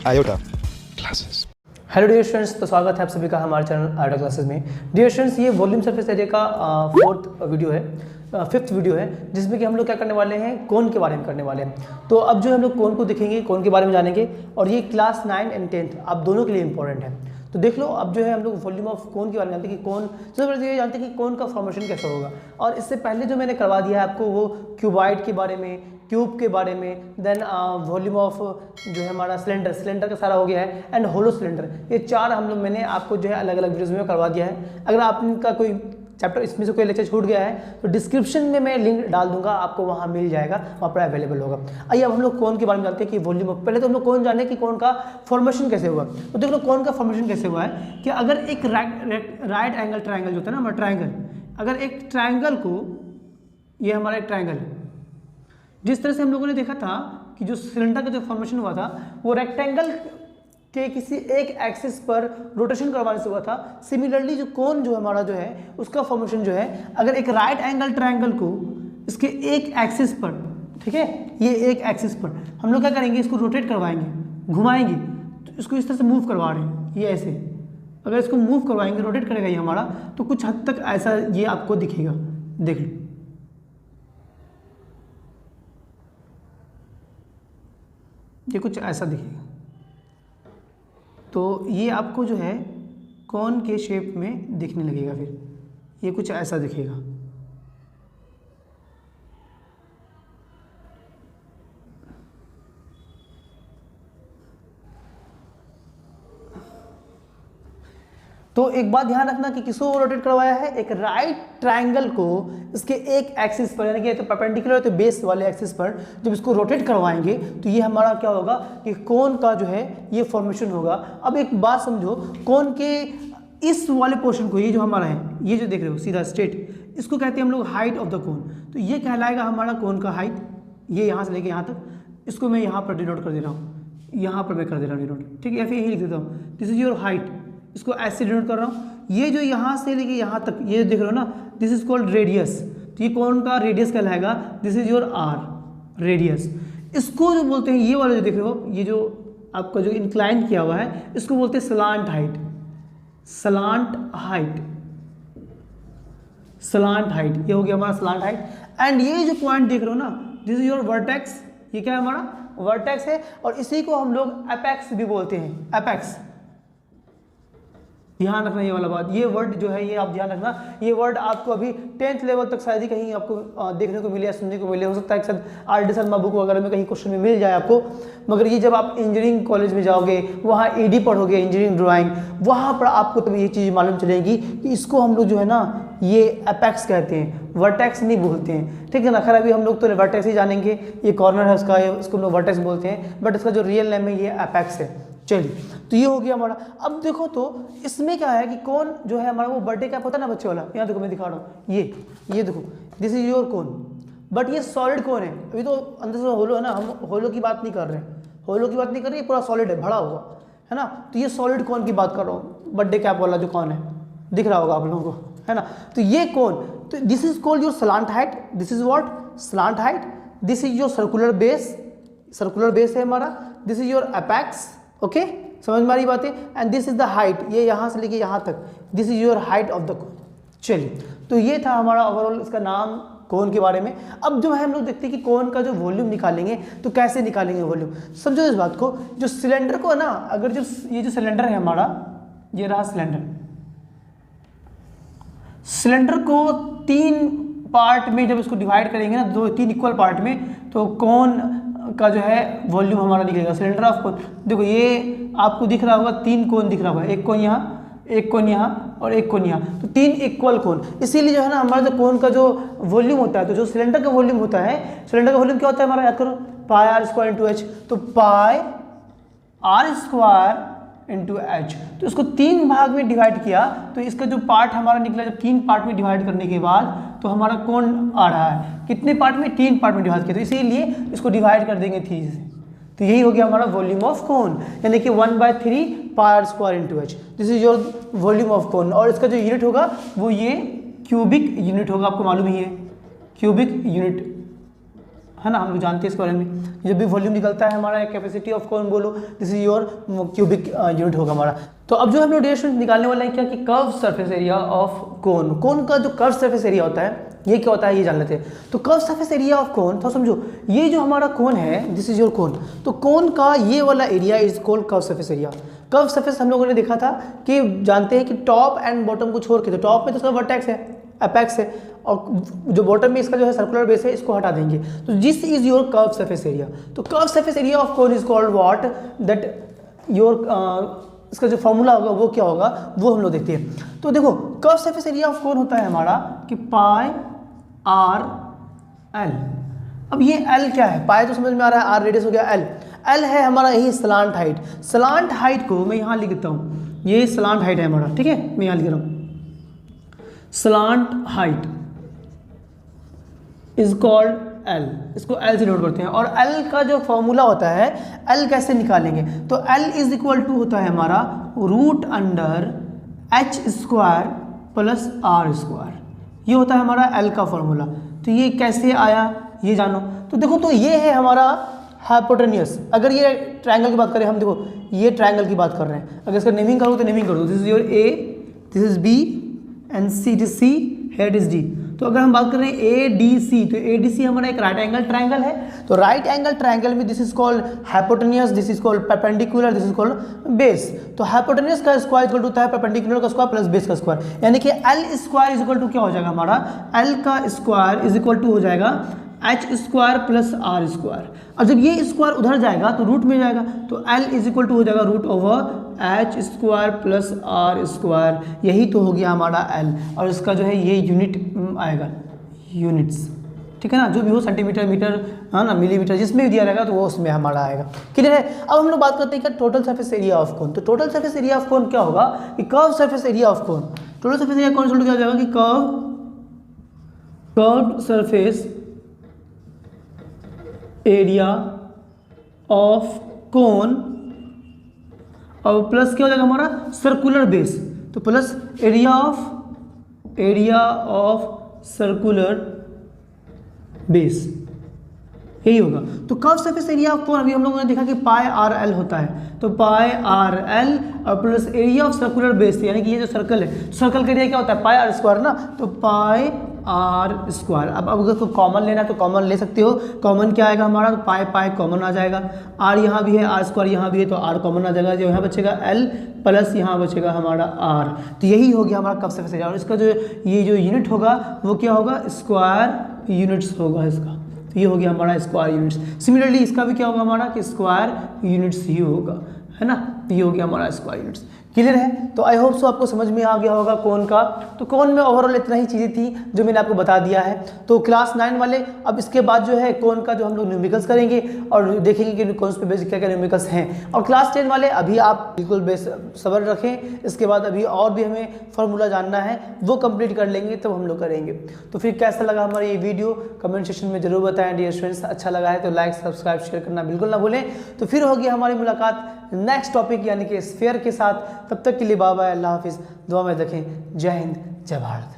Iota classes. Hello dear students, तो स्वागत है आप सभी का हमारे चैनल आयोटा क्लासेस में। डियर स्टूडेंट्स, ये वॉल्यूम सरफेस एरिया का फिफ्थ वीडियो है जिसमें कि हम लोग क्या करने वाले हैं, कोन के बारे में करने वाले हैं। तो अब जो हम लोग कोन को देखेंगे, कोन के बारे में जानेंगे, और ये क्लास 9 एंड 10th आप दोनों के लिए इंपॉर्टेंट है। तो देख लो, अब जो है हम लोग वॉल्यूम ऑफ कोन के बारे में जानते हैं कि कोन, सबसे पहले ये जानते हैं कि कोन का फॉर्मेशन कैसा होगा। और इससे पहले जो मैंने करवा दिया है आपको वो क्यूबॉइड के बारे में, क्यूब के बारे में, देन वॉल्यूम ऑफ जो है हमारा सिलेंडर का सारा हो गया है, एंड होलो सिलेंडर। ये चार हम लोग मैंने आपको जो है अलग अलग वीडियोज़ में करवा दिया है। अगर आपका कोई चैप्टर इसमें से कोई लेक्चर छूट गया है तो डिस्क्रिप्शन में मैं लिंक डाल दूंगा, आपको वहाँ मिल जाएगा, वहाँ पर अवेलेबल होगा। आइए अब हम लोग कोन के बारे में जानते हैं कि वॉल्यूम ऑफ, पहले तो हम लोग कोन जाने कि कोन का फॉर्मेशन कैसे हुआ। तो देख लो कोन का फॉर्मेशन कैसे हुआ है कि अगर एक राइट एंगल ट्राइंगल जो होता है ना हमारा ट्राइंगल, अगर एक ट्राइंगल को, ये हमारा एक ट्राइंगल है, जिस तरह से हम लोगों ने देखा था कि जो सिलेंडर का जो फॉर्मेशन हुआ था वो रेक्टेंगल के किसी एक एक्सिस पर रोटेशन करवाने से हुआ था। सिमिलरली जो कोन जो हमारा जो है उसका फॉर्मेशन जो है, अगर एक राइट एंगल ट्रायंगल को इसके एक एक्सिस पर, ठीक है, ये एक एक्सिस पर हम लोग क्या करेंगे, इसको रोटेट करवाएंगे, घुमाएंगे, तो इसको इस तरह से मूव करवा रहे हैं, ये ऐसे अगर इसको मूव करवाएंगे, रोटेट करेगा ये हमारा, तो कुछ हद तक ऐसा ये आपको दिखेगा। देख लो, ये कुछ ऐसा दिखेगा। तो ये आपको जो है कोन के शेप में दिखने लगेगा, फिर ये कुछ ऐसा दिखेगा। तो एक बात ध्यान रखना कि किसको रोटेट करवाया है, एक राइट ट्रायंगल को इसके एक एक्सिस पर, यानी कि तो परपेंडिकुलर तो बेस वाले एक्सिस पर जब इसको रोटेट करवाएंगे तो ये हमारा क्या होगा कि कोन का जो है ये फॉर्मेशन होगा। अब एक बात समझो, कोन के इस वाले पोर्शन को, ये जो हमारा है, ये जो देख रहे हो सीधा स्ट्रेट, इसको कहते हैं हम लोग हाइट ऑफ द कोन। तो ये कहलाएगा हमारा कोन का हाइट, ये यहाँ से लेके यहाँ तक। इसको मैं यहाँ पर डिनोट कर दे रहा हूँ, यहाँ पर मैं कर दे रहा हूँ डिनोट, ठीक है, या फिर यही लिख देता हूँ, दिस इज योर हाइट। इसको ऐसे डिनोट कर रहा हूँ। ये जो यहाँ से लेके यहाँ तक ये देख रहे हो ना, दिस इज कॉल्ड रेडियस। तो ये कौन का रेडियस कहलाएगा, this is your R radius. इसको जो बोलते हैं, ये वाला जो देख रहे हो, ये जो आपका जो इंक्लाइन किया हुआ है, इसको बोलते हैं slant height. Slant height, slant height, ये हो गया हमारा स्लांट हाइट। एंड ये जो पॉइंट देख रहे हो ना, दिस इज योर वर्टेक्स। ये क्या है, हमारा वर्टेक्स है, और इसी को हम लोग एपेक्स भी बोलते हैं, एपेक्स। ध्यान रखना ये वाला बात, ये वर्ड जो है ये आप ध्यान रखना, ये वर्ड आपको अभी 10th लेवल तक शायद ही कहीं आपको देखने को मिले या सुनने को मिले, हो सकता है कि शायद आर डी शर्मा बुक वगैरह में कहीं क्वेश्चन में मिल जाए आपको। मगर ये जब आप इंजीनियरिंग कॉलेज में जाओगे, वहाँ ईडी पढ़ोगे, इंजीनियरिंग ड्राइंग, वहाँ पर आपको तब ये चीज़ मालूम चलेगी कि इसको हम लोग जो है ना ये एपेक्स कहते हैं, वर्टेक्स नहीं बोलते हैं, ठीक है ना। खैर अभी हम लोग तो वर्टेक्स ही जानेंगे, ये कॉर्नर है उसका, इसको हम लोग वर्टेक्स बोलते हैं, बट इसका जो रियल नेम है ये एपेक्स है। चलिए, तो ये हो गया हमारा। अब देखो तो इसमें क्या है कि कोन जो है हमारा वो बर्थडे कैप होता है ना बच्चे वाला, यहाँ देखो मैं दिखा रहा हूँ, ये देखो, this is your cone, but ये सॉलिड कोन है। अभी तो अंदर से होलो है ना, हम होलो की बात नहीं कर रहे हैं, होलो की बात नहीं कर रहे, पूरा सॉलिड है, भरा हुआ है ना। तो ये सॉलिड कोन की बात कर रहा हूँ, बर्थडे कैप वाला जो कोन है, दिख रहा होगा आप लोगों को, है ना। तो ये कोन, तो this is called your slant height, this is what, slant height. This is your circular base, circular base है हमारा, this is your apex, okay, समझ में आ रही बातें। And this is the height, ये यहाँ से लेके यहाँ तक, this is your height of the cone. चलिए, तो ये था हमारा ओवरऑल इसका नाम कोन के बारे में। अब जो है हम लोग देखते हैं कि कोन का जो वॉल्यूम निकालेंगे तो कैसे निकालेंगे वॉल्यूम। समझो इस बात को, जो सिलेंडर को है ना, अगर जो ये जो सिलेंडर है हमारा, ये रहा सिलेंडर, सिलेंडर को 3 पार्ट में जब इसको डिवाइड करेंगे ना, 2-3 इक्वल पार्ट में, तो कोन का जो है वॉल्यूम हमारा निकलेगा। सिलेंडर ऑफ कोन, देखो ये आपको दिख रहा होगा, 3 कोन दिख रहा होगा, एक कोन यहाँ, एक कोन यहाँ और एक कोन यहाँ, तो 3 इक्वल कोन। इसीलिए जो है ना हमारा जो कोन का जो वॉल्यूम होता है, तो जो सिलेंडर का वॉल्यूम होता है, सिलेंडर का वॉल्यूम क्या होता है हमारा, याद करो, पाई आर स्क्वायर इंटू एच। तो पाई आर स्क्वायर इंटू एच, तो इसको 3 भाग में डिवाइड किया, तो इसका जो पार्ट हमारा निकला, जब 3 पार्ट में डिवाइड करने के बाद तो हमारा कोण आ रहा है कितने पार्ट में, 3 पार्ट में डिवाइड किया, तो इसीलिए इसको डिवाइड कर देंगे 3 से। तो यही हो गया हमारा वॉल्यूम ऑफ कोन, यानी कि 1/3 pi r square into h, this is your volume of cone. और इसका जो यूनिट होगा वो ये क्यूबिक यूनिट होगा, आपको मालूम ही है, क्यूबिक यूनिट है ना, हम लोग जानते हैं इसके बारे में। जब भी वॉल्यूम निकलता है हमारा कैपेसिटी ऑफ कोन बोलो, this is your cubic unit होगा हमारा। तो अब जो हम लोग डियर निकालने वाले हैं क्या कि curve surface area of cone. Cone का जो कर्व सरफेस एरिया होता है ये क्या होता है ये जान लेते हैं। तो curve surface area of cone तो समझो, ये जो हमारा कोन है दिस इज योर कोन, तो कोन का ये वाला area is called curve surface area. Curve surface हम लोगों ने देखा था कि जानते हैं कि टॉप एंड बॉटम को छोड़ के, तो टॉप में तो इसका वर्टेक्स है, एपेक्स है, और जो बॉटम में इसका जो है सर्कुलर बेस है, इसको हटा देंगे। तो this is your curve surface area. तो curve surface area of cone is called what, that your इसका जो फॉर्मूला होगा वो क्या होगा वो हम लोग देखते हैं। तो देखो कर्व सरफेस एरिया ऑफ कोन होता है हमारा कि पाई आर एल। अब ये एल क्या है, पाई तो समझ में आ रहा है, आर रेडियस हो गया, एल एल है हमारा यही स्लांट हाइट। स्लांट हाइट को मैं यहाँ लिखता हूँ, ये स्लांट हाइट है हमारा, ठीक है, मैं यहाँ लिख रहा हूँ slant height is called L, इसको एल से नोट करते हैं। और एल का जो फॉर्मूला होता है, एल कैसे निकालेंगे, तो एल इज इक्वल टू होता है हमारा root under H square plus R square, ये होता है हमारा एल का फॉर्मूला। तो ये कैसे आया ये जानो। तो देखो, तो ये है हमारा हाइपोटेन्यूस। अगर ये ट्रायंगल की बात करें हम, देखो ये ट्रायंगल की बात कर रहे हैं, अगर इसका नेमिंग करो तो नेमिंग कर दो, this is your A, this is B and C, it is C, head is D. तो अगर हम बात कर रहे हैं ए डी सी, तो ए डी सी हमारा एक राइट एंगल ट्रायंगल है। तो राइट एंगल ट्रायंगल में this is called hypotenuse, this is called perpendicular, this is called base. तो हाइपोटेन्यूस का स्क्वायर इक्वल टू होता है परपेंडिकुलर का स्क्वायर प्लस बेस का स्क्वायर, यानी कि L square is equal to क्या हो जाएगा हमारा, एल का स्क्वायर इज इक्वल टू हो जाएगा H square plus R square. और जब ये स्क्वायर उधर जाएगा तो रूट में जाएगा, तो एल इज इक्वल टू हो जाएगा root over H square plus R square, यही तो हो गया हमारा एल। और इसका जो है ये यूनिट आएगा, यूनिट्स, ठीक है ना, जो भी हो सेंटीमीटर, मीटर, है ना, मिलीमीटर, जिसमें भी दिया रहेगा तो वो उसमें हमारा आएगा। क्लियर है। अब हम लोग बात करते हैं क्या total surface area of cone. तो total surface area of cone क्या होगा कि curve surface area of cone, total surface area cone क्या हो जाएगा कि curve surface area of cone और प्लस क्या हो जाएगा हमारा सर्कुलर बेस, तो plus area of circular base, यही होगा। तो curve surface area of cone अभी हम लोगों ने देखा कि पाई आर एल होता है, तो पाई आर एल और plus area of circular base, यानी कि ये जो सर्कल है, सर्कल का एरिया क्या होता है पाई आर स्क्वायर ना, तो पाई आर स्क्वायर। अब अगर को कॉमन लेना है तो कॉमन ले सकते हो, कॉमन क्या आएगा हमारा, तो पाई पाई कॉमन आ जाएगा, आर यहाँ भी है, आर स्क्वायर यहाँ भी है, तो आर कॉमन आ जाएगा, जो यहाँ बचेगा एल प्लस यहाँ बचेगा हमारा आर। तो यही हो गया हमारा कर्व सरफेस एरिया। और इसका जो ये जो यूनिट होगा वो क्या होगा, स्क्वायर यूनिट्स होगा इसका, तो ये हो गया हमारा स्क्वायर यूनिट्स। सिमिलरली इसका भी क्या होगा हमारा कि स्क्वायर यूनिट्स ही होगा, है ना, ये हो गया हमारा स्क्वायर यूनिट्स। क्लियर है। तो आई होप सो आपको समझ में आ गया होगा कोन का। तो कोन में ओवरऑल इतना ही चीज़ें थी जो मैंने आपको बता दिया है। तो क्लास 9 वाले अब इसके बाद जो है कोन का जो हम लोग न्यूमेरिकल्स करेंगे और देखेंगे कि कौन पे बेसिक क्या क्या न्यूमेरिकल्स हैं। और क्लास 10 वाले अभी आप बिल्कुल सब्र रखें, इसके बाद अभी और भी हमें फार्मूला जानना है, वो कंप्लीट कर लेंगे तब हम लोग करेंगे। तो फिर कैसा लगा हमारा ये वीडियो कमेंट सेक्शन में जरूर बताएं डियर स्टूडेंट्स। अच्छा लगा है तो लाइक सब्सक्राइब शेयर करना बिल्कुल ना भूलें। तो फिर होगी हमारी मुलाकात नेक्स्ट टॉपिक यानी कि स्फीयर के साथ। तब तक के लिए बाय बाय, अल्लाह हाफिज़, दुआ में रखें। जय हिंद, जय भारत।